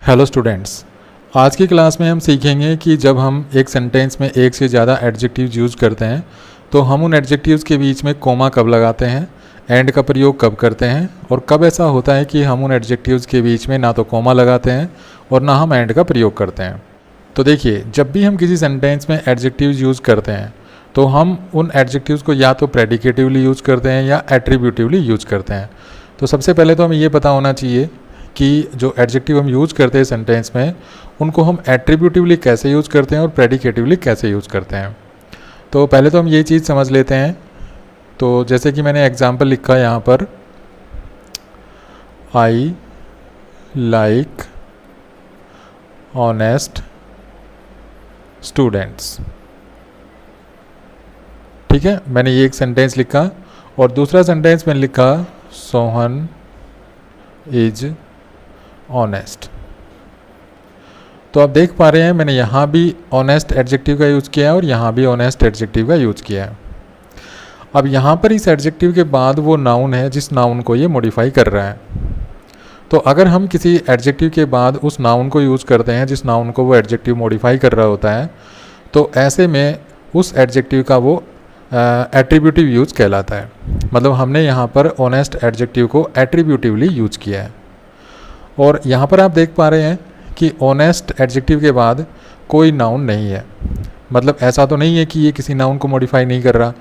Hello students, आज की class में हम सीखेंगे कि जब हम एक सेंटेंस में एक से ज़्यादा एडजेक्टिव्स यूज़ करते हैं तो हम उन एडजेक्टिव्स के बीच में कोमा कब लगाते हैं, एंड का प्रयोग कब करते हैं और कब ऐसा होता है कि हम उन एडजेक्टिव्स के बीच में ना तो कोमा लगाते हैं और ना हम एंड का प्रयोग करते हैं। तो देखिए, जब भी हम किसी सेंटेंस में एडजेक्टिव्स यूज़ करते हैं तो हम उन एडजेक्टिव्स को या तो प्रेडिकेटिवली यूज़ करते हैं या एट्रीब्यूटिवली यूज़ करते हैं। तो सबसे पहले तो हमें ये पता होना चाहिए कि जो एडजेक्टिव हम यूज़ करते हैं सेंटेंस में उनको हम एट्रीब्यूटिवली कैसे यूज़ करते हैं और प्रेडिकेटिवली कैसे यूज़ करते हैं। तो पहले तो हम ये चीज़ समझ लेते हैं। तो जैसे कि मैंने एग्जांपल लिखा यहाँ पर, आई लाइक ऑनेस्ट स्टूडेंट्स। ठीक है, मैंने ये एक सेंटेंस लिखा और दूसरा सेंटेंस मैंने लिखा सोहन इज ऑनेस्ट। तो आप देख पा रहे हैं मैंने यहाँ भी ऑनेस्ट एडजेक्टिव का यूज़ किया है और यहाँ भी ऑनेस्ट एडजेक्टिव का यूज़ किया है। अब यहाँ पर इस एडजेक्टिव के बाद वो नाउन है जिस नाउन को ये मॉडिफाई कर रहा है। तो अगर हम किसी एडजेक्टिव के बाद उस नाउन को यूज़ करते हैं जिस नाउन को वो एडजेक्टिव मॉडिफाई कर रहा होता है, तो ऐसे में उस एडजेक्टिव का वो एट्रीब्यूटिव यूज़ कहलाता है। मतलब हमने यहाँ पर ऑनेस्ट एडजेक्टिव को एट्रीब्यूटिवली यूज़ किया है। और यहाँ पर आप देख पा रहे हैं कि ऑनेस्ट एडजेक्टिव के बाद कोई नाउन नहीं है। मतलब ऐसा तो नहीं है कि ये किसी नाउन को मॉडिफाई नहीं कर रहा।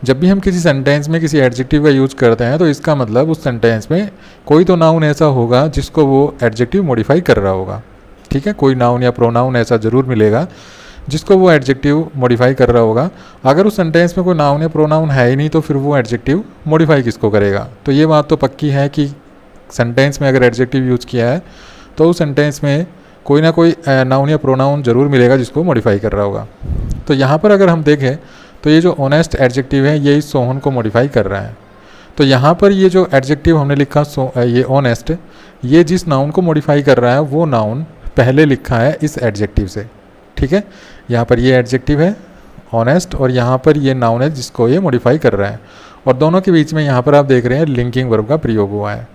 जब भी हम किसी सेंटेंस में किसी एडजेक्टिव का यूज़ करते हैं तो इसका मतलब उस सेंटेंस में कोई तो नाउन ऐसा होगा जिसको वो एडजेक्टिव मॉडिफाई कर रहा होगा। ठीक है, कोई नाउन या प्रोनाउन ऐसा ज़रूर मिलेगा जिसको वो एडजेक्टिव मॉडिफाई कर रहा होगा। अगर उस सेंटेंस में कोई नाउन या प्रोनाउन है ही नहीं तो फिर वो एडजेक्टिव मॉडिफाई किसको करेगा। तो ये बात तो पक्की है कि सेंटेंस में अगर एडजेक्टिव यूज़ किया है तो उस सेंटेंस में कोई ना कोई नाउन या प्रोनाउन ज़रूर मिलेगा जिसको मॉडिफाई कर रहा होगा। तो यहाँ पर अगर हम देखें तो ये जो ऑनेस्ट एडजेक्टिव है ये इस सोहन को मॉडिफाई कर रहा है। तो यहाँ पर ये जो एडजेक्टिव हमने लिखा ये ऑनेस्ट, ये जिस नाउन को मॉडिफाई कर रहा है वो नाउन पहले लिखा है इस एडजेक्टिव से। ठीक है, यहाँ पर ये एडजेक्टिव है ऑनेस्ट और यहाँ पर ये नाउन है जिसको ये मॉडिफाई कर रहा है और दोनों के बीच में यहाँ पर आप देख रहे हैं लिंकिंग वर्ब का प्रयोग हुआ है।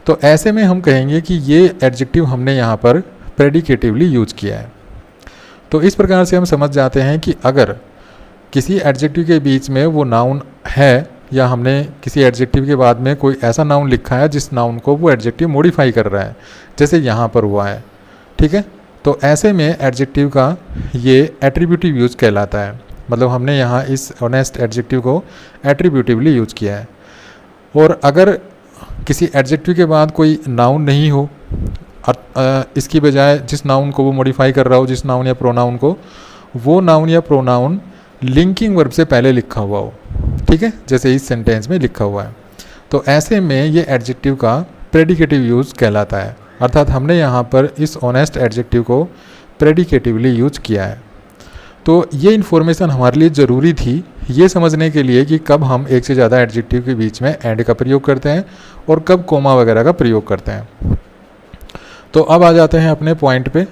तो ऐसे में हम कहेंगे कि ये एडजेक्टिव हमने यहाँ पर प्रेडिकेटिवली यूज़ किया है। तो इस प्रकार से हम समझ जाते हैं कि अगर किसी एडजेक्टिव के बीच में वो नाउन है या हमने किसी एडजेक्टिव के बाद में कोई ऐसा नाउन लिखा है जिस नाउन को वो एडजेक्टिव मॉडिफाई कर रहा है, जैसे यहाँ पर हुआ है। ठीक है, तो ऐसे में एडजेक्टिव का ये एट्रीब्यूटिव यूज़ कहलाता है। मतलब हमने यहाँ इस ऑनेस्ट एडजेक्टिव को एट्रीब्यूटिवली यूज़ किया है। और अगर किसी एडजेक्टिव के बाद कोई नाउन नहीं हो और इसकी बजाय जिस नाउन को वो मॉडिफाई कर रहा हो, जिस नाउन या प्रोनाउन को, वो नाउन या प्रोनाउन लिंकिंग वर्ब से पहले लिखा हुआ हो। ठीक है, जैसे इस सेंटेंस में लिखा हुआ है, तो ऐसे में ये एडजेक्टिव का प्रेडिकेटिव यूज़ कहलाता है। अर्थात हमने यहाँ पर इस ऑनेस्ट एडजेक्टिव को प्रेडिकेटिवली यूज़ किया है। तो ये इन्फॉर्मेशन हमारे लिए ज़रूरी थी ये समझने के लिए कि कब हम एक से ज़्यादा एडजेक्टिव के बीच में एंड का प्रयोग करते हैं और कब कोमा वगैरह का प्रयोग करते हैं। तो अब आ जाते हैं अपने पॉइंट पे।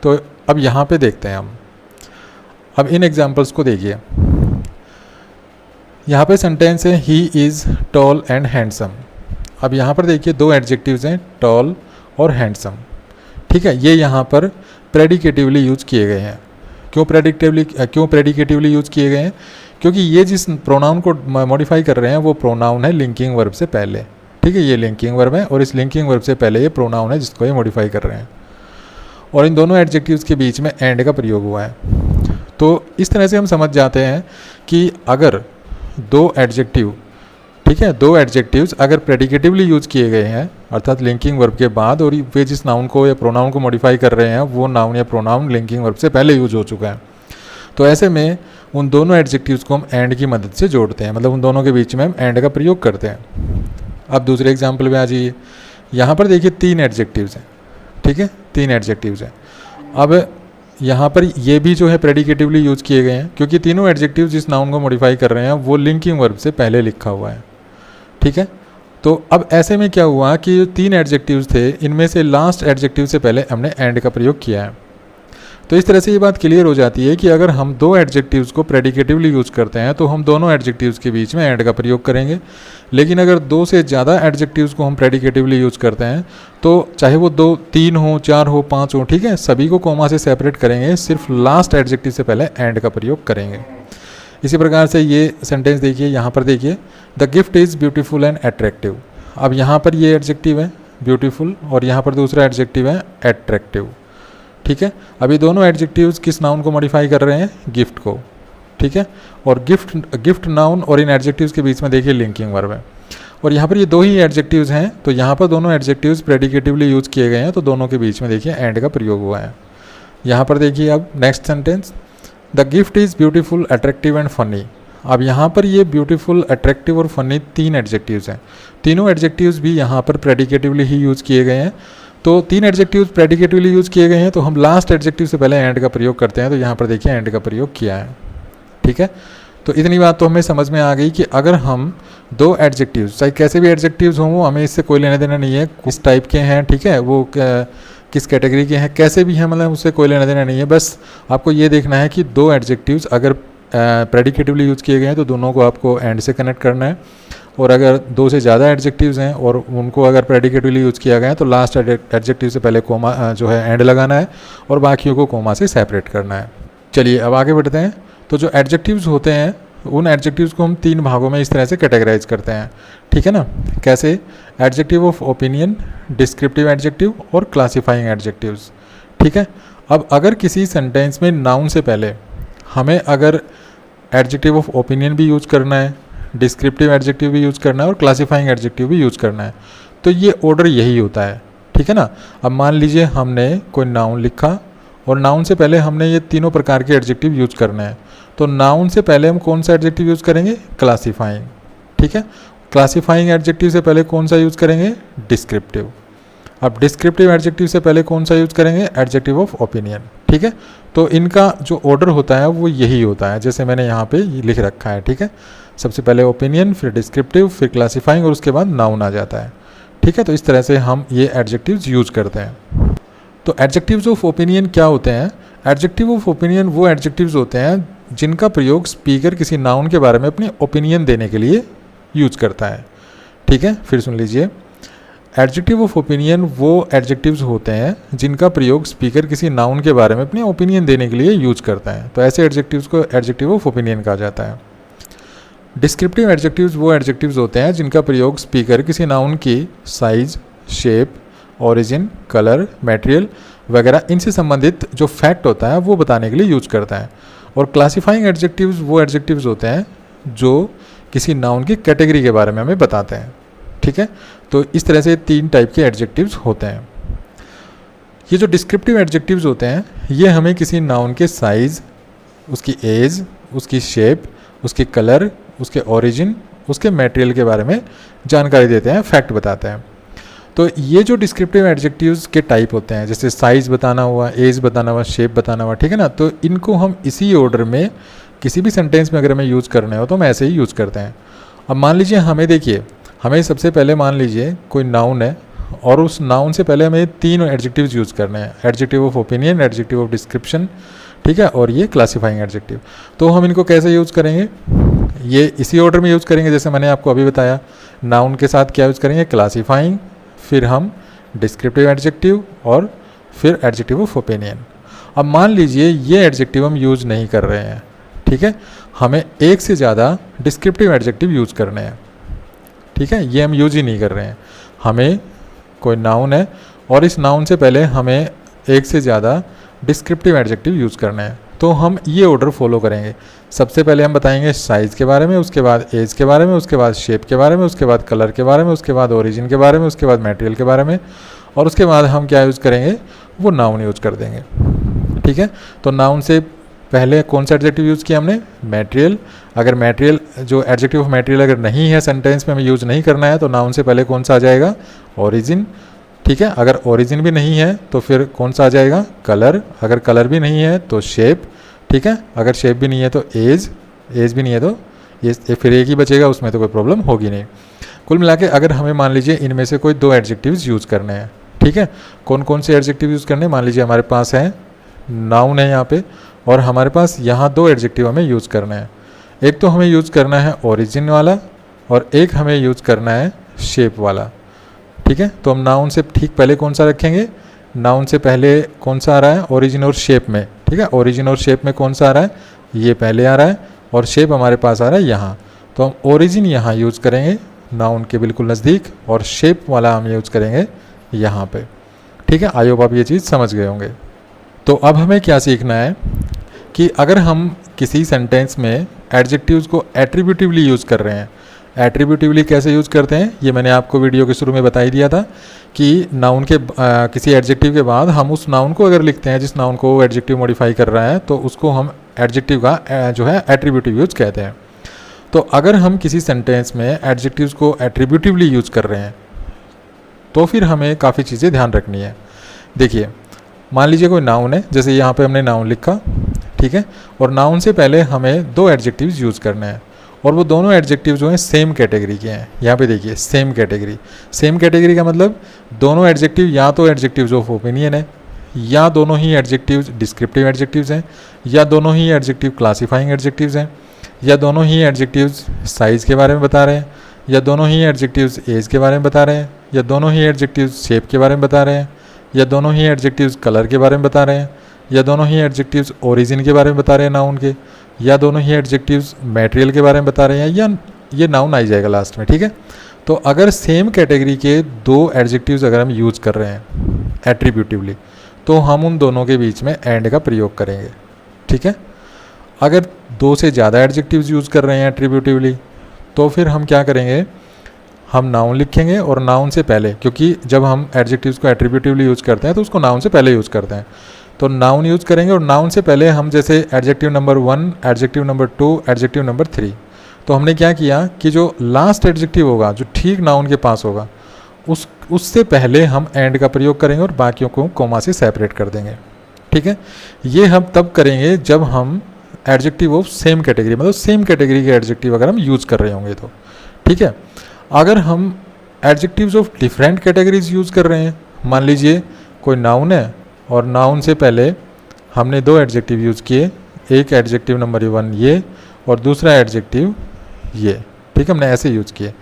तो अब यहाँ पे देखते हैं हम। अब इन एग्जांपल्स को देखिए। यहाँ पे सेंटेंस है he is tall and handsome. अब यहाँ पर देखिए दो एडजेक्टिव्स हैं, टॉल और हैंडसम। ठीक है, ये यहाँ पर प्रेडिकेटिवली यूज़ किए गए हैं। क्यों प्रेडिकेटिवली यूज़ किए गए हैं? क्योंकि ये जिस प्रोनाउन को मॉडिफाई कर रहे हैं वो प्रोनाउन है लिंकिंग वर्ब से पहले। ठीक है, ये लिंकिंग वर्ब है और इस लिंकिंग वर्ब से पहले ये प्रोनाउन है जिसको ये मॉडिफाई कर रहे हैं और इन दोनों एडजेक्टिव्स के बीच में एंड का प्रयोग हुआ है। तो इस तरह से हम समझ जाते हैं कि अगर दो एडजेक्टिव, ठीक है, दो एडजेक्टिव्स अगर प्रेडिकेटिवली यूज़ किए गए हैं अर्थात लिंकिंग वर्ब के बाद और वे जिस नाउन को या प्रोनाउन को मॉडिफाई कर रहे हैं वो नाउन या प्रोनाउन लिंकिंग वर्ब से पहले यूज हो चुका है, तो ऐसे में उन दोनों एडजेक्टिव्स को हम एंड की मदद से जोड़ते हैं। मतलब उन दोनों के बीच में हम एंड का प्रयोग करते हैं। अब दूसरे एग्जाम्पल में आ जाइए। यहाँ पर देखिए तीन एडजेक्टिव्स हैं। ठीक है, तीन एडजेक्टिव्स हैं। अब यहाँ पर ये भी जो है प्रेडिकेटिवली यूज़ किए गए हैं क्योंकि तीनों एडजेक्टिव्स जिस नाउन को मॉडिफाई कर रहे हैं वो लिंकिंग वर्ब से पहले लिखा हुआ है। ठीक है, तो अब ऐसे में क्या हुआ कि जो तीन एडजेक्टिव्स थे इनमें से लास्ट एडजेक्टिव से पहले हमने एंड का प्रयोग किया है। तो इस तरह से ये बात क्लियर हो जाती है कि अगर हम दो एडजेक्टिव्स को प्रेडिकेटिवली यूज़ करते हैं तो हम दोनों एडजेक्टिव्स के बीच में एंड का प्रयोग करेंगे। लेकिन अगर दो से ज़्यादा एडजेक्टिव्स को हम प्रेडिकेटिवली यूज़ करते हैं तो चाहे वो दो, तीन हो, चार हो, पाँच हो, ठीक है, सभी को कोमा से सेपरेट करेंगे, सिर्फ लास्ट एडजेक्टिव से पहले एंड का प्रयोग करेंगे। इसी प्रकार से ये सेंटेंस देखिए, यहाँ पर देखिए, the gift is beautiful and attractive. अब यहाँ पर ये एडजेक्टिव है ब्यूटीफुल और यहाँ पर दूसरा एडजेक्टिव है अट्रैक्टिव, ठीक है। अभी दोनों एडजेक्टिव्स किस नाउन को मॉडिफाई कर रहे हैं? गिफ्ट को, ठीक है। और गिफ्ट नाउन और इन एडजेक्टिव्स के बीच में देखिए लिंकिंग वर्ब है। और यहाँ पर ये दो ही एडजेक्टिव्स हैं, तो यहाँ पर दोनों एडजेक्टिव्स प्रेडिकेटिवली यूज़ किए गए हैं, तो दोनों के बीच में देखिए एंड का प्रयोग हुआ है। यहाँ पर देखिए अब next sentence, the gift is beautiful attractive and funny. अब यहाँ पर ये ब्यूटीफुल, अट्रैक्टिव और फनी तीन एडजेक्टिव्स हैं। तीनों एडजेक्टिव्स भी यहाँ पर प्रेडिकेटिवली ही यूज़ किए गए हैं। तो तीन एडजेक्टिव्स प्रेडिकेटिवली यूज़ किए गए हैं, तो हम लास्ट एडजेक्टिव से पहले एंड का प्रयोग करते हैं, तो यहाँ पर देखिए एंड का प्रयोग किया है, ठीक है। तो इतनी बात तो हमें समझ में आ गई कि अगर हम दो एडजेक्टिव्स, चाहे कैसे भी एडजेक्टिव्स हों, वो हमें इससे कोई लेना देना नहीं है, किस टाइप के हैं, ठीक है, वो किस कैटेगरी के हैं, कैसे भी हैं, मतलब उससे कोई लेना देना नहीं है। बस आपको ये देखना है कि दो एडजेक्टिव्स अगर प्रेडिकेटिवली यूज़ किए गए हैं तो दोनों को आपको एंड से कनेक्ट करना है, और अगर दो से ज़्यादा एडजेक्टिव्स हैं और उनको अगर प्रेडिकेटिवली यूज़ किया गया है तो लास्ट एडजेक्टिव से पहले कोमा जो है एंड लगाना है और बाकियों को कोमा से सेपरेट करना है। चलिए अब आगे बढ़ते हैं। तो जो एडजेक्टिव्स होते हैं उन एडजेक्टिव्स को हम तीन भागों में इस तरह से कैटेगराइज करते हैं, ठीक है ना। कैसे? Adjective of opinion, descriptive adjective और क्लासिफाइंग एडजेक्टिव्स, ठीक है। अब अगर किसी सेंटेंस में नाउन से पहले हमें अगर एडजेक्टिव ऑफ ओपिनियन भी यूज़ करना है, डिस्क्रिप्टिव एडजेक्टिव भी यूज़ करना है और क्लासिफाइंग एडजेक्टिव भी यूज़ करना है, तो ये ऑर्डर यही होता है, ठीक है ना। अब मान लीजिए हमने कोई नाउन लिखा और नाउन से पहले हमने ये तीनों प्रकार के एडजेक्टिव यूज़ करने हैं, तो नाउन से पहले हम कौन सा एडजेक्टिव यूज़ करेंगे? क्लासिफाइंग, ठीक है। क्लासिफाइंग एडजेक्टिव से पहले कौन सा यूज़ करेंगे? डिस्क्रिप्टिव। अब डिस्क्रिप्टिव एडजेक्टिव से पहले कौन सा यूज़ करेंगे? एडजेक्टिव ऑफ ओपिनियन, ठीक है। तो इनका जो ऑर्डर होता है वो यही होता है, जैसे मैंने यहाँ पे लिख रखा है, ठीक है। सबसे पहले ओपिनियन, फिर डिस्क्रिप्टिव, फिर क्लासिफाइंग और उसके बाद नाउन आ जाता है, ठीक है। तो इस तरह से हम ये एडजेक्टिव्स यूज़ करते हैं। तो एडजेक्टिव्स ऑफ ओपिनियन क्या होते हैं? एडजेक्टिव ऑफ ओपिनियन वो एडजेक्टिव्स होते हैं जिनका प्रयोग स्पीकर किसी नाउन के बारे में अपनी ओपिनियन देने के लिए यूज करता है, ठीक है। फिर सुन लीजिए, एडजेक्टिव ऑफ ओपिनियन वो एडजेक्टिव्स होते हैं जिनका प्रयोग स्पीकर किसी नाउन के बारे में अपनी ओपिनियन देने के लिए यूज करता है, तो ऐसे एडजेक्टिव्स को एडजेक्टिव ऑफ ओपिनियन कहा जाता है। डिस्क्रिप्टिव एडजेक्टिव्स वो एडजेक्टिव्स होते हैं जिनका प्रयोग स्पीकर किसी नाउन की size, shape, origin, colour, material वगैरह इनसे संबंधित जो फैक्ट होता है वो बताने के लिए यूज करता है। और क्लासिफाइंग एडजेक्टिव्स वो एडजेक्टिव्स होते हैं जो किसी नाउन की कैटेगरी के बारे में हमें बताते हैं, ठीक है। तो इस तरह से तीन टाइप के एडजेक्टिव्स होते हैं। ये जो डिस्क्रिप्टिव एडजेक्टिव्स होते हैं ये हमें किसी नाउन के साइज़, उसकी एज, उसकी शेप, उसके कलर, उसके ओरिजिन, उसके मटेरियल के बारे में जानकारी देते हैं, फैक्ट बताते हैं। तो ये जो डिस्क्रिप्टिव एडजेक्टिव्स के टाइप होते हैं, जैसे साइज़ बताना हुआ, एज बताना हुआ, शेप बताना हुआ, ठीक है ना, तो इनको हम इसी ऑर्डर में किसी भी सेंटेंस में अगर हमें यूज़ करने हो तो हम ऐसे ही यूज़ करते हैं। अब मान लीजिए हमें देखिए, हमें सबसे पहले मान लीजिए कोई नाउन है और उस नाउन से पहले हमें तीन एडजेक्टिव्स यूज़ करने हैं, adjective of opinion, adjective of description, ठीक है, और ये क्लासिफाइंग एडजेक्टिव। तो हम इनको कैसे यूज़ करेंगे? ये इसी ऑर्डर में यूज़ करेंगे जैसे मैंने आपको अभी बताया। नाउन के साथ क्या यूज़ करेंगे? क्लासिफाइंग, फिर हम डिस्क्रिप्टिव एडजेक्टिव और फिर एडजेक्टिव ऑफ ओपिनियन। अब मान लीजिए ये एडजेक्टिव हम यूज़ नहीं कर रहे हैं, ठीक है, हमें एक से ज़्यादा डिस्क्रिप्टिव एडजेक्टिव यूज़ करने हैं, ठीक है, ये हम यूज़ ही नहीं कर रहे हैं। हमें कोई नाउन है और इस नाउन से पहले हमें एक से ज़्यादा डिस्क्रिप्टिव एडजेक्टिव यूज़ करने हैं, तो हम ये ऑर्डर फॉलो करेंगे। सबसे पहले हम बताएंगे साइज़ के बारे में, उसके बाद एज के बारे में, उसके बाद शेप के बारे में, उसके बाद कलर के बारे में, उसके बाद ओरिजिन के बारे में, उसके बाद मटेरियल के बारे में, और उसके बाद हम क्या यूज़ करेंगे? वो नाउन यूज़ कर देंगे, ठीक है। तो नाउन से पहले कौन सा एडजेक्टिव यूज़ किया हमने? मटेरियल। अगर मटेरियल जो एडजेक्टिव ऑफ मटेरियल अगर नहीं है सेंटेंस में, हमें यूज़ नहीं करना है, तो नाउन से पहले कौन सा आ जाएगा? ओरिजिन, ठीक है। अगर ओरिजिन भी नहीं है तो फिर कौन सा आ जाएगा? कलर। अगर कलर भी नहीं है तो शेप, ठीक है। अगर शेप भी नहीं है तो एज भी नहीं है तो ये फिर एक ही बचेगा, उसमें तो कोई प्रॉब्लम होगी नहीं। कुल मिला के अगर हमें मान लीजिए इनमें से कोई दो एडजेक्टिव्स यूज़ करने हैं, ठीक है, कौन कौन से एडजेक्टिव यूज़ करने हैं? मान लीजिए हमारे पास है नाउन है यहाँ पे, और हमारे पास यहाँ दो एडजेक्टिव हमें यूज़ करना है। एक तो हमें यूज़ करना है ओरिजिन वाला और एक हमें यूज़ करना है शेप वाला। ठीक है, तो हम नाउन से ठीक पहले कौन सा रखेंगे? नाउन से पहले कौन सा आ रहा है? ओरिजिन और शेप में। ठीक है, ओरिजिन और शेप में कौन सा आ रहा है? ये पहले आ रहा है और शेप हमारे पास आ रहा है यहाँ। तो हम ओरिजिन यहाँ यूज़ करेंगे नाउन के बिल्कुल नज़दीक, और शेप वाला हम यूज़ करेंगे यहाँ पे। ठीक है, आई होप आप ये चीज़ समझ गए होंगे। तो अब हमें क्या सीखना है कि अगर हम किसी सेंटेंस में एडजेक्टिव्स को एट्रीब्यूटिवली यूज़ कर रहे हैं, एट्रीब्यूटिवली कैसे यूज़ करते हैं ये मैंने आपको वीडियो के शुरू में बता ही दिया था कि नाउन के किसी एडजेक्टिव के बाद हम उस नाउन को अगर लिखते हैं, जिस नाउन को वो एडजेक्टिव मॉडिफाई कर रहा है, तो उसको हम एडजेक्टिव का जो है एट्रीब्यूटिव यूज़ कहते हैं। तो अगर हम किसी सेंटेंस में एडजेक्टिव्स को एट्रीब्यूटिवली यूज़ कर रहे हैं तो फिर हमें काफ़ी चीज़ें ध्यान रखनी है। देखिए, मान लीजिए कोई नाउन है, जैसे यहाँ पे हमने नाउन लिखा, ठीक है, और नाउन से पहले हमें दो एडजेक्टिव्स यूज़ करने हैं, और वो दोनों एडजेक्टिव जो हैं सेम कैटेगरी के हैं। यहाँ पे देखिए, सेम कैटेगरी। सेम कैटेगरी का मतलब दोनों एडजेक्टिव या तो एडजेक्टिव्स ऑफ ओपिनियन है, या दोनों ही एडजेक्टिव्स डिस्क्रिप्टिव एडजेक्टिव्स हैं, या दोनों ही एडजेक्टिव क्लासीफाइंग एडजेक्टिव्स हैं, या दोनों ही एडजेक्टिव्स साइज़ के बारे में बता रहे हैं, या दोनों ही एडजेक्टिव्स एज के बारे में बता रहे हैं, या दोनों ही एडजेक्टिव्स शेप के बारे में बता रहे हैं, या दोनों ही एडजेक्टिव्स कलर के बारे में बता रहे हैं, या दोनों ही एडजेक्टिव्स ओरिजिन के बारे में बता रहे हैं नाउन के, या दोनों ही एडजेक्टिव्स मटेरियल के बारे में बता रहे हैं, या ये नाउन आ जाएगा लास्ट में। ठीक है, तो अगर सेम कैटेगरी के दो एडजेक्टिव्स अगर हम यूज़ कर रहे हैं एट्रीब्यूटिवली, तो हम उन दोनों के बीच में एंड का प्रयोग करेंगे। ठीक है, अगर दो से ज़्यादा एडजेक्टिव्स यूज़ कर रहे हैं एट्रीब्यूटिवली, तो फिर हम क्या करेंगे? हम नाउन लिखेंगे, और नाउन से पहले, क्योंकि जब हम एडजेक्टिव्स को एट्रीब्यूटिवली यूज़ करते हैं तो उसको नाउन से पहले यूज़ करते हैं, तो नाउन यूज़ करेंगे, और नाउन से पहले हम जैसे adjective number 1, adjective number 2, adjective number 3, तो हमने क्या किया कि जो लास्ट एडजेक्टिव होगा जो ठीक नाउन के पास होगा उससे पहले हम एंड का प्रयोग करेंगे और बाकियों को कोमा से सेपरेट कर देंगे। ठीक है, ये हम तब करेंगे जब हम एडजेक्टिव ऑफ सेम कैटेगरी, मतलब सेम कैटेगरी के एडजेक्टिव अगर हम यूज़ कर रहे होंगे तो। ठीक है, अगर हम adjectives of different categories use कर रहे हैं, मान लीजिए कोई नाउन है और नाउन से पहले हमने दो एडजेक्टिव यूज़ किए, एक एडजेक्टिव नंबर 1 ये और दूसरा एडजेक्टिव ये। ठीक है, हमने ऐसे यूज़ किए,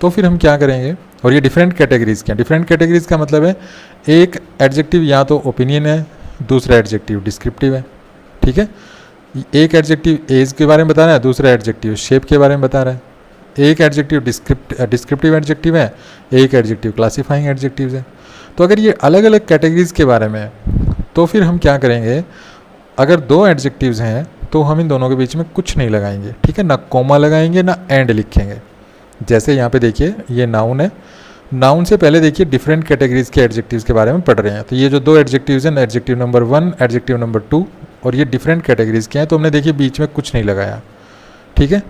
तो फिर हम क्या करेंगे? और ये डिफरेंट कैटेगरीज़ के हैं। डिफरेंट कैटेगरीज़ का मतलब है एक एडजेक्टिव या तो ओपिनियन है, दूसरा एडजेक्टिव डिस्क्रिप्टिव है। ठीक है, एक एडजेक्टिव एज के बारे में बता रहा है, दूसरा एडजेक्टिव शेप के बारे में बता रहा है। एक एडजेक्टिव डिस्क्रिप्टिव एडजेक्टिव है, एक एडजेक्टिव क्लासीफाइंग एडजेक्टिव है। तो अगर ये अलग अलग कैटेगरीज़ के बारे में है, तो फिर हम क्या करेंगे? अगर दो एडजेक्टिव्स हैं तो हम इन दोनों के बीच में कुछ नहीं लगाएंगे। ठीक है, ना कोमा लगाएंगे ना एंड लिखेंगे। जैसे यहाँ पे देखिए, ये नाउन है, नाउन से पहले देखिए डिफरेंट कैटेगरीज़ के एडजेक्टिव्स के बारे में पढ़ रहे हैं, तो ये जो दो एडजेक्टिव्स हैं, एडजेक्टिव नंबर 1, एडजेक्टिव नंबर 2, और ये डिफरेंट कैटेगरीज़ के हैं, तो हमने देखिए बीच में कुछ नहीं लगाया। ठीक है,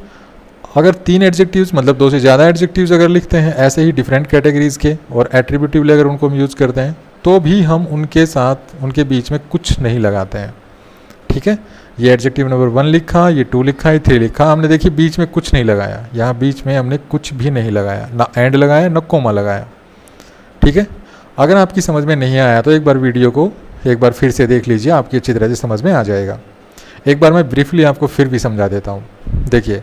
अगर 3 एडजेक्टिव्स मतलब 2 से ज़्यादा एडजेक्टिव्स अगर लिखते हैं ऐसे ही डिफरेंट कैटेगरीज़ के, और एट्रीब्यूटिवली अगर उनको हम यूज़ करते हैं, तो भी हम उनके साथ उनके बीच में कुछ नहीं लगाते हैं। ठीक है, ये एडजेक्टिव नंबर 1 लिखा, ये 2 लिखा, ये 3 लिखा, हमने देखिए बीच में कुछ नहीं लगाया, यहाँ बीच में हमने कुछ भी नहीं लगाया, ना एंड लगाया ना कोमा लगाया। ठीक है, अगर आपकी समझ में नहीं आया तो एक बार वीडियो को एक बार फिर से देख लीजिए, आपकी अच्छी तरह से समझ में आ जाएगा। एक बार मैं ब्रीफली आपको फिर भी समझा देता हूँ। देखिए,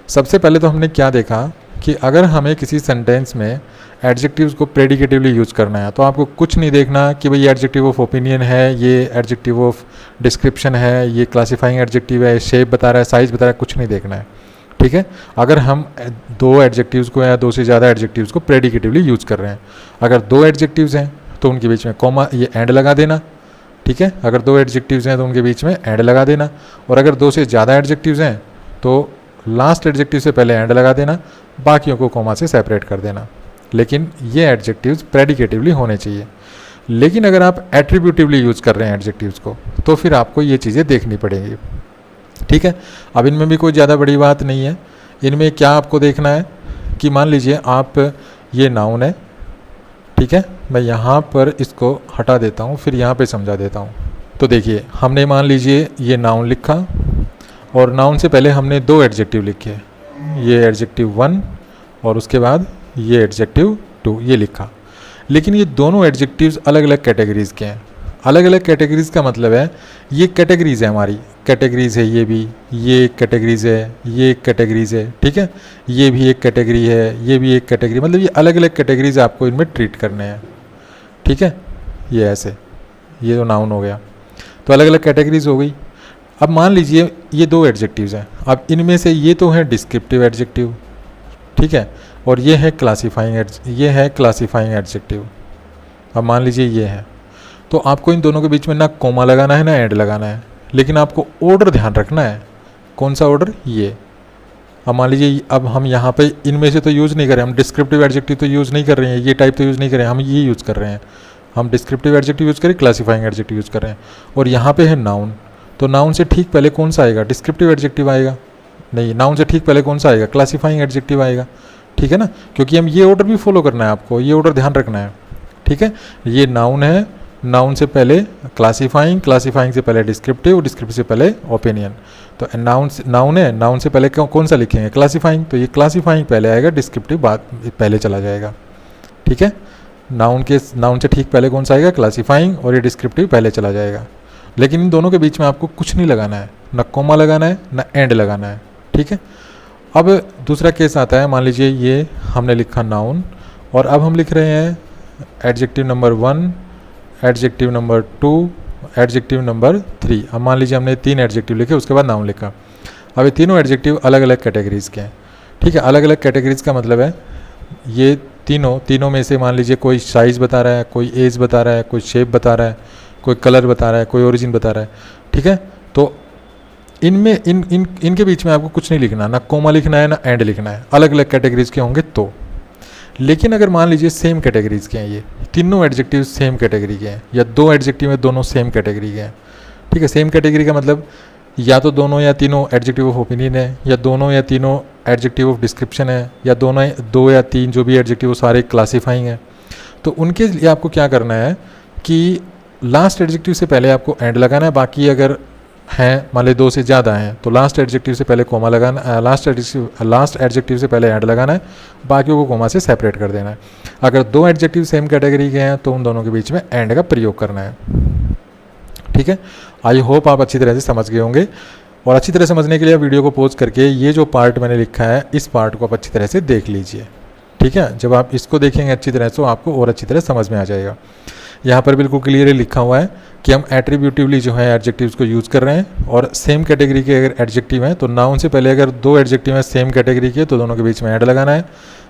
सबसे पहले तो हमने क्या देखा कि अगर हमें किसी सेंटेंस में एडजेक्टिव्स को प्रेडिकेटिवली यूज़ करना है, तो आपको कुछ नहीं देखना कि भाई ये एडजेक्टिव ऑफ ओपिनियन है, ये एडजेक्टिव ऑफ डिस्क्रिप्शन है, ये क्लासीफाइंग एडजेक्टिव है, शेप बता रहा है, साइज़ बता रहा है, कुछ नहीं देखना है। ठीक है, अगर हम दो एडजेक्टिव्स को या 2 से ज़्यादा एडजेक्टिव्स को प्रेडिकेटिवली यूज़ कर रहे हैं, अगर 2 एडजेक्टिव्स हैं तो उनके बीच में कोमा, ये एंड लगा देना। ठीक है, अगर 2 एडजेक्टिव्स हैं तो उनके बीच में एंड लगा देना, और अगर 2 से ज़्यादा एडजेक्टिव्स हैं तो लास्ट एडजेक्टिव से पहले एंड लगा देना, बाकियों को कोमा से सेपरेट कर देना। लेकिन ये एडजेक्टिव्स प्रेडिकेटिवली होने चाहिए। लेकिन अगर आप एट्रीब्यूटिवली यूज़ कर रहे हैं एडजेक्टिव्स को, तो फिर आपको ये चीज़ें देखनी पड़ेंगी। ठीक है, अब इनमें भी कोई ज़्यादा बड़ी बात नहीं है। इनमें क्या आपको देखना है कि मान लीजिए आप, ये नाउन है, ठीक है, मैं यहाँ पर इसको हटा देता हूँ, फिर यहाँ पे समझा देता हूँ। तो देखिए, हमने मान लीजिए ये नाउन लिखा, और नाउन से पहले हमने 2 एडजेक्टिव लिखे, ये एडजेक्टिव 1 और उसके बाद ये एडजेक्टिव 2, ये लिखा। लेकिन ये दोनों एडजेक्टिव्स अलग अलग कैटेगरीज़ के हैं। अलग अलग कैटेगरीज का मतलब है ये कैटेगरीज है हमारी, कैटेगरीज है ये भी, ये एक कैटेगरीज है, ये एक कैटेगरीज है, ठीक है, ये भी एक कैटेगरी है, ये भी एक कैटेगरी, मतलब ये अलग अलग कैटेगरीज आपको इनमें ट्रीट करने हैं, ठीक है। ये ऐसे, ये तो नाउन हो गया, तो अलग अलग कैटेगरीज हो गई। अब मान लीजिए ये दो एडजेक्टिव्स हैं, अब इनमें से ये तो है डिस्क्रिप्टिव एडजेक्टिव, ठीक है, और ये है क्लासीफाइंग एडजेक्टिव। अब मान लीजिए ये है, तो आपको इन दोनों के बीच में ना कोमा लगाना है ना एंड लगाना है, लेकिन आपको ऑर्डर ध्यान रखना है। कौन सा ऑर्डर? ये। अब मान लीजिए अब हम यहाँ पे इनमें से तो यूज़ नहीं कर रहे, हम डिस्क्रिप्टिव एडजेक्टिव तो यूज़ नहीं कर रहे हैं, ये टाइप तो यूज़ नहीं कर रहे हैं, हम ये यूज़ कर रहे हैं, हम डिस्क्रिप्टिव एडजेक्टिव यूज़ करें, क्लासीफाइंग एडजेक्टिव यूज़ कर रहे हैं। और यहाँ पे है नाउन, तो नाउन से ठीक पहले कौन सा आएगा? डिस्क्रिप्टिव एडजेक्टिव आएगा? नहीं, नाउन से ठीक पहले कौन सा आएगा? क्लासीफाइंग एडजेक्टिव आएगा, ठीक है ना, क्योंकि हम ये ऑर्डर भी फॉलो करना है, आपको ये ऑर्डर ध्यान रखना है, ठीक है। ये नाउन है, नाउन से पहले क्लासीफाइंग, क्लासीफाइंग से पहले डिस्क्रिप्टिव, डिस्क्रिप्टिव से पहले ओपिनियन। तो नाउन है, नाउन से पहले कौन सा लिखेंगे? क्लासीफाइंग, तो ये क्लासीफाइंग पहले आएगा, डिस्क्रिप्टिव बाद पहले चला जाएगा, ठीक है। नाउन से ठीक पहले कौन सा आएगा? क्लासीफाइंग, और ये डिस्क्रिप्टिव पहले चला जाएगा। लेकिन इन दोनों के बीच में आपको कुछ नहीं लगाना है, ना कोमा लगाना है ना एंड लगाना है, ठीक है। अब दूसरा केस आता है, मान लीजिए ये हमने लिखा नाउन, और अब हम लिख रहे हैं adjective number 1, adjective number 2, adjective number 3। अब मान लीजिए हमने 3 एडजेक्टिव लिखे, उसके बाद नाउन लिखा। अब ये तीनों एडजेक्टिव अलग अलग कैटेगरीज़ के हैं, ठीक है। अलग अलग कैटेगरीज़ का मतलब है ये तीनों में से मान लीजिए कोई साइज़ बता रहा है, कोई एज बता रहा है, कोई शेप बता रहा है, कोई कलर बता रहा है, कोई ओरिजिन बता रहा है, ठीक है। तो इनमें इनके बीच में आपको कुछ नहीं लिखना, ना कोमा लिखना है ना एंड लिखना है, अलग अलग कैटेगरीज के होंगे तो। लेकिन अगर मान लीजिए सेम कैटेगरीज के हैं, ये तीनों एडजेक्टिव सेम कैटेगरी के हैं, या दो एडजेक्टिव में दोनों सेम कैटेगरी के हैं, ठीक है। सेम कैटेगरी का मतलब या तो दोनों या तीनों एडजेक्टिव ऑफ ओपिनियन है, या दोनों या तीनों एडजेक्टिव ऑफ डिस्क्रिप्शन है, या दो या तीन जो भी एडजेक्टिव वो सारे क्लासीफाइंग है। तो उनके लिए आपको क्या करना है कि लास्ट एडजेक्टिव से पहले आपको एंड लगाना है, बाकी अगर हैं मान ली 2 से ज़्यादा हैं तो लास्ट एडजेक्टिव से पहले कोमा लगाना, लास्ट एडजेक्टिव से पहले ऐड लगाना है, बाकियों को कोमा से सेपरेट कर देना है। अगर 2 एडजेक्टिव सेम कैटेगरी के हैं तो उन दोनों के बीच में एंड का प्रयोग करना है, ठीक है। आई होप आप अच्छी तरह से समझ गए होंगे, और अच्छी तरह समझने के लिए वीडियो को पॉज करके ये जो पार्ट मैंने लिखा है इस पार्ट को आप अच्छी तरह से देख लीजिए, ठीक है। जब आप इसको देखेंगे अच्छी तरह से तो आपको और अच्छी तरह समझ में आ जाएगा। यहाँ पर बिल्कुल क्लियरली लिखा हुआ है कि हम एट्रीब्यूटिवली जो है एडजेक्टिव्स को यूज़ कर रहे हैं, और सेम कैटेगरी के अगर एडजेक्टिव हैं तो नाउन से पहले अगर 2 एडजेक्टिव हैं सेम कैटेगरी के तो दोनों के बीच में ऐड लगाना है।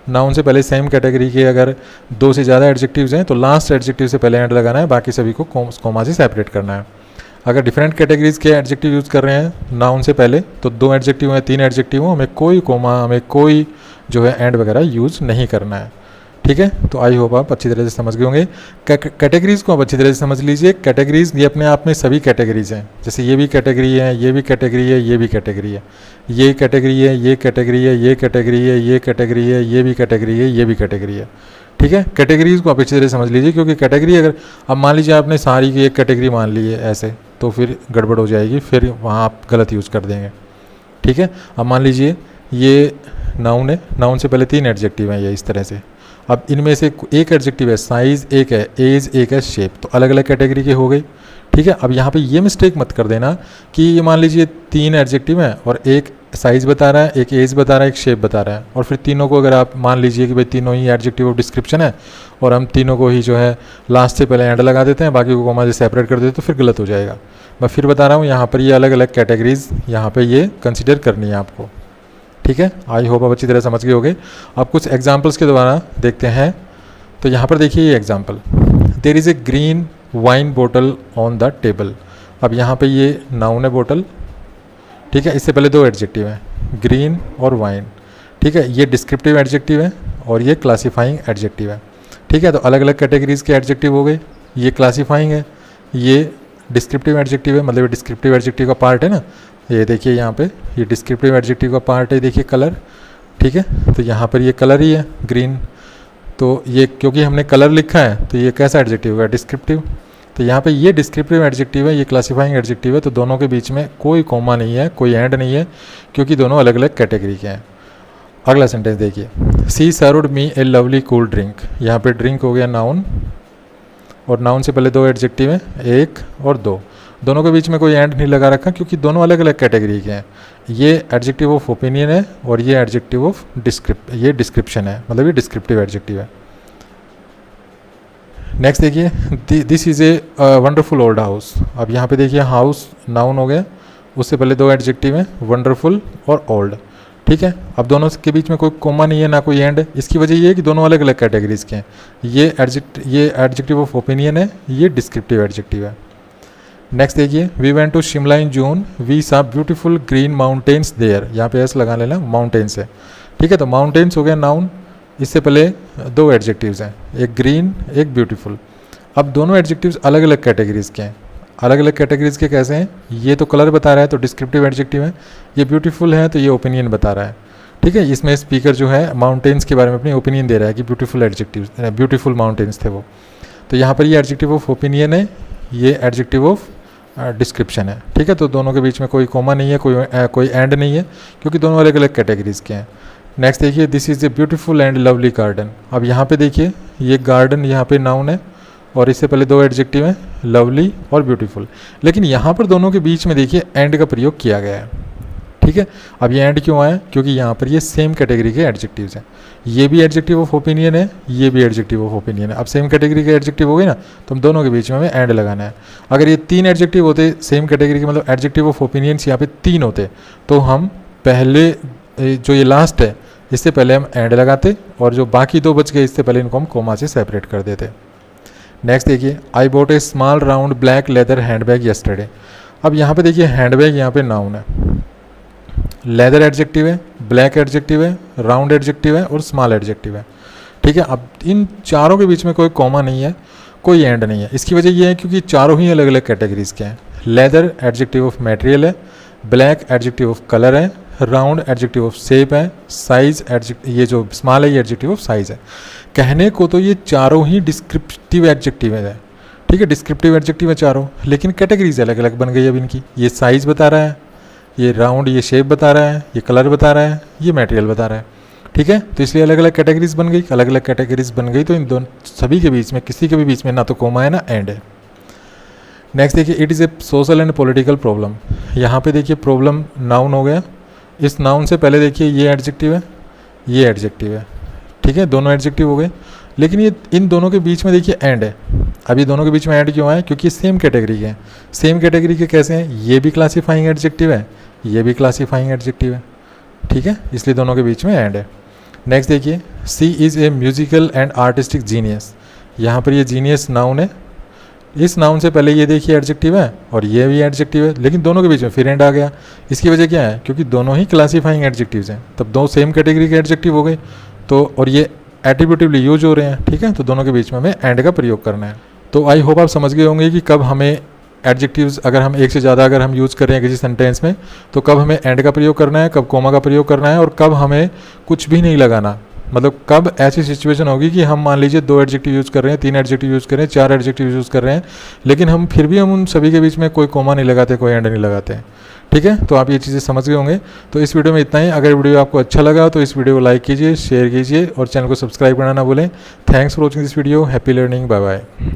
नाउन से पहले सेम कैटेगरी के अगर 2 से ज़्यादा एडजेक्टिव्स हैं तो लास्ट एडजेक्टिव से पहले ऐड लगाना है, बाकी सभी को कोमा से सेपरेट करना है। अगर डिफरेंट कैटेगरीज के एडजेक्टिव यूज़ कर रहे हैं नाउन से पहले तो 2 एडजेक्टिव हैं 3 एडजेक्टिव हो, हमें कोई कोमा, हमें कोई जो है एंड वगैरह यूज़ नहीं करना है, ठीक है। तो आई होप आप अच्छी तरह से समझ गए होंगे। कैटेगरीज़ को आप अच्छी तरह से समझ लीजिए। कैटेगरीज़ ये अपने आप में सभी कैटेगरीज़ हैं, जैसे ये भी कैटेगरी है, ये भी कैटेगरी है, ये भी कैटेगरी है, ये कैटेगरी है, ये कैटेगरी है, ये कैटेगरी है, ये कैटेगरी है, ये भी कैटेगरी है, ये भी कैटेगरी है, ठीक है। कैटेगरीज़ को आप अच्छी तरह से समझ लीजिए, क्योंकि कैटेगरी अगर अब मान लीजिए आपने सारी की एक कैटेगरी मान ली है ऐसे, तो फिर गड़बड़ हो जाएगी, फिर वहाँ आप गलत यूज़ कर देंगे, ठीक है। अब मान लीजिए ये नाउन है, नाउन से पहले 3 एडजेक्टिव हैं ये इस तरह से। अब इनमें से एक एडजेक्टिव है साइज़, एक है एज, एक है शेप, तो अलग अलग कैटेगरी के हो गई, ठीक है। अब यहाँ पे ये मिस्टेक मत कर देना कि ये मान लीजिए 3 एडजेक्टिव हैं और एक साइज़ बता रहा है, एक एज बता रहा है, एक शेप बता रहा है, और फिर तीनों को अगर आप मान लीजिए कि भाई तीनों ही एडजेक्टिव ऑफ डिस्क्रिप्शन है और हम तीनों को ही जो है लास्ट से पहले एंड लगा देते हैं, बाकी को कोमा से सेपरेट कर देते हैं, तो फिर गलत हो जाएगा। मैं फिर बता रहा हूँ, यहाँ पर ये अलग अलग कैटेगरीज यहाँ पर ये कंसिडर करनी है आपको, ठीक है। आई होप आप अच्छी तरह समझ गए होंगे। अब कुछ एग्जाम्पल्स के द्वारा देखते हैं। तो यहाँ पर देखिए ये example, there is a green wine बोतल ऑन द टेबल। अब यहाँ पे ये नाउन है बोतल, ठीक है। इससे पहले 2 एडजेक्टिव हैं, ग्रीन और वाइन, ठीक है। ये डिस्क्रिप्टिव एडजेक्टिव है और ये क्लासीफाइंग एडजेक्टिव है, ठीक है। तो अलग अलग कैटेगरीज के एडजेक्टिव हो गए, ये क्लासीफाइंग है, ये डिस्क्रिप्टिव एडजेक्टिव है, मतलब ये डिस्क्रिप्टिव एडजेक्टिव का पार्ट है ना, ये देखिए यहाँ पे ये डिस्क्रिप्टिव एडजेक्टिव का पार्ट है, देखिए कलर, ठीक है। तो यहाँ पर ये कलर ही है ग्रीन, तो ये क्योंकि हमने कलर लिखा है तो ये कैसा एडजेक्टिव है? डिस्क्रिप्टिव। तो यहाँ पे ये डिस्क्रिप्टिव एडजेक्टिव है, ये क्लासीफाइंग एडजेक्टिव है, तो दोनों के बीच में कोई कोमा नहीं है, कोई एंड नहीं है, क्योंकि दोनों अलग अलग कैटेगरी के हैं। अगला सेंटेंस देखिए, she served me a lovely cool drink. यहाँ पे ड्रिंक हो गया नाउन और नाउन से पहले दो एडजेक्टिव हैं, एक और दो, दोनों के बीच में कोई एंड नहीं लगा रखा क्योंकि दोनों अलग अलग कैटेगरी के हैं। ये एडजेक्टिव ऑफ ओपिनियन है और ये एडजेक्टिव ऑफ ये डिस्क्रिप्शन है, मतलब ये डिस्क्रिप्टिव एडजेक्टिव है। नेक्स्ट देखिए, this is a wonderful old house. अब यहाँ पे देखिए हाउस नाउन हो गया, उससे पहले दो एडजेक्टिव हैं, वंडरफुल और ओल्ड, ठीक है। अब दोनों के बीच में कोई कोमा नहीं है, ना कोई एंड है। इसकी वजह ये है कि दोनों अलग अलग कैटेगरीज के हैं। ये एडजेक्टिव ऑफ ओपिनियन है, ये डिस्क्रिप्टिव एडजेक्टिव है। नेक्स्ट देखिए, we went to Shimla in June, we saw beautiful green mountains there. यहाँ पे एस लगा लेना, माउंटेन्स है, ठीक है। तो माउंटेन्स हो गया नाउन, इससे पहले दो एडजेक्टिव्स हैं, एक ग्रीन एक ब्यूटीफुल। अब दोनों एडजेक्टिव्स अलग अलग कैटेगरीज के हैं। अलग अलग कैटेगरीज के कैसे हैं? ये तो कलर बता रहा है तो डिस्क्रिप्टिव एडजेक्टिव है, ये ब्यूटीफुल है तो ये ओपिनियन बता रहा है, ठीक है। इसमें स्पीकर जो है माउंटेन्स के बारे में अपनी ओपिनियन दे रहा है कि ब्यूटीफुल माउंटेन्स थे वो। तो यहाँ पर ये एडजेक्टिव ऑफ ओपिनियन है, ये एडजेक्टिव ऑफ डिस्क्रिप्शन है, ठीक है। तो दोनों के बीच में कोई कोमा नहीं है, कोई एंड नहीं है, क्योंकि दोनों अलग अलग कैटेगरीज के हैं। नेक्स्ट देखिए, this is a beautiful and lovely garden. अब यहाँ पे देखिए, ये गार्डन यहाँ पे नाउन है और इससे पहले दो एडजेक्टिव हैं, लवली और ब्यूटीफुल। लेकिन यहाँ पर दोनों के बीच में देखिए एंड का प्रयोग किया गया है, ठीक है। अब ये एंड क्यों आया? क्योंकि यहाँ पर ये सेम कैटेगरी के एडजेक्टिव्स हैं। ये भी एडजेक्टिव ऑफ ओपिनियन है, ये भी एडजेक्टिव ऑफ ओपिनियन है। अब सेम कैटेगरी के एडजेक्टिव हो गए ना, तो हम दोनों के बीच में हमें एंड लगाना है। अगर ये तीन एडजेक्टिव होते सेम कैटेगरी के, मतलब एडजेक्टिव ऑफ ओपिनियंस यहाँ पे तीन होते, तो हम पहले जो ये लास्ट है इससे पहले हम एंड लगाते, और जो बाकी दो बच गए इससे पहले इनको हम कोमा से सेपरेट कर देते। नेक्स्ट देखिए, I bought A small round black leather handbag yesterday. अब यहाँ पे देखिए हैंडबैग यहाँ पे नाउन है, लेदर एडजेक्टिव है, ब्लैक एडजेक्टिव है, राउंड एडजेक्टिव है और स्मॉल एडजेक्टिव है, ठीक है। अब इन चारों के बीच में कोई कॉमा नहीं है, कोई एंड नहीं है। इसकी वजह यह है क्योंकि चारों ही अलग अलग कैटेगरीज के हैं। लेदर एडजेक्टिव ऑफ मटेरियल है, ब्लैक एडजेक्टिव ऑफ कलर है, राउंड एडजेक्टिव ऑफ शेप है, साइज ये जो स्मॉल है ये एडजेक्टिव ऑफ साइज है। कहने को तो ये चारों ही डिस्क्रिप्टिव एडजेक्टिव है, ठीक है, डिस्क्रिप्टिव एडजेक्टिव है चारों, लेकिन कैटेगरीज अलग अलग बन गई अब इनकी। ये साइज बता रहा है, ये राउंड ये शेप बता रहा है, ये कलर बता रहा है, ये मटेरियल बता रहा है, ठीक है। तो इसलिए अलग अलग कैटेगरीज बन गई, अलग अलग कैटेगरीज बन गई, तो इन दोनों सभी के बीच में किसी के भी बीच में ना तो कोमा है ना एंड है। नेक्स्ट देखिए, it is a social and political problem. यहाँ पे देखिए प्रॉब्लम नाउन हो गया, इस नाउन से पहले देखिए ये एडजेक्टिव है, ये एडजेक्टिव है, ठीक है, दोनों एडजेक्टिव हो गए। लेकिन ये इन दोनों के बीच में देखिए एंड है। अब ये दोनों के बीच में एंड क्यों आया? क्योंकि सेम कैटेगरी के हैं। सेम कैटेगरी के कैसे हैं? ये भी क्लासीफाइंग एडजेक्टिव है, ये भी क्लासीफाइंग एडजेक्टिव है, ठीक है, इसलिए दोनों के बीच में एंड है। नेक्स्ट देखिए, she is a musical and artistic genius. यहाँ पर ये जीनियस नाउन है, इस नाउन से पहले ये देखिए एडजेक्टिव है और ये भी एडजेक्टिव है, लेकिन दोनों के बीच में फिर एंड आ गया। इसकी वजह क्या है? क्योंकि दोनों ही क्लासीफाइंग एडजेक्टिव्स हैं, तब दो सेम कैटेगरी के एडजेक्टिव हो गए, तो और ये एट्रीब्यूटिवली यूज हो रहे हैं, ठीक है, तो दोनों के बीच में हमें एंड का प्रयोग करना है। तो आई होप आप समझ गए होंगे कि कब हमें एडजेक्टिव्स, अगर हम एक से ज़्यादा अगर हम यूज़ कर रहे हैं किसी सेंटेंस में, तो कब हमें एंड का प्रयोग करना है, कब कोमा का प्रयोग करना है, और कब हमें कुछ भी नहीं लगाना। मतलब कब ऐसी सिचुएशन होगी कि हम मान लीजिए दो एडजेक्टिव यूज़ कर रहे हैं, तीन एडजेक्टिव यूज़ कर रहे हैं, चार एडजेक्टिव यूज़ कर रहे हैं, लेकिन हम फिर भी हम उन सभी के बीच में कोई कोमा नहीं लगाते, कोई एंड नहीं लगाते, ठीक है। तो आप ये चीज़ें समझ गए होंगे। तो इस वीडियो में इतना ही। अगर वीडियो आपको अच्छा लगा तो इस वीडियो को लाइक कीजिए, शेयर कीजिए और चैनल को सब्सक्राइब करना ना भूलें। Thanks for watching this video. Happy learning, bye bye.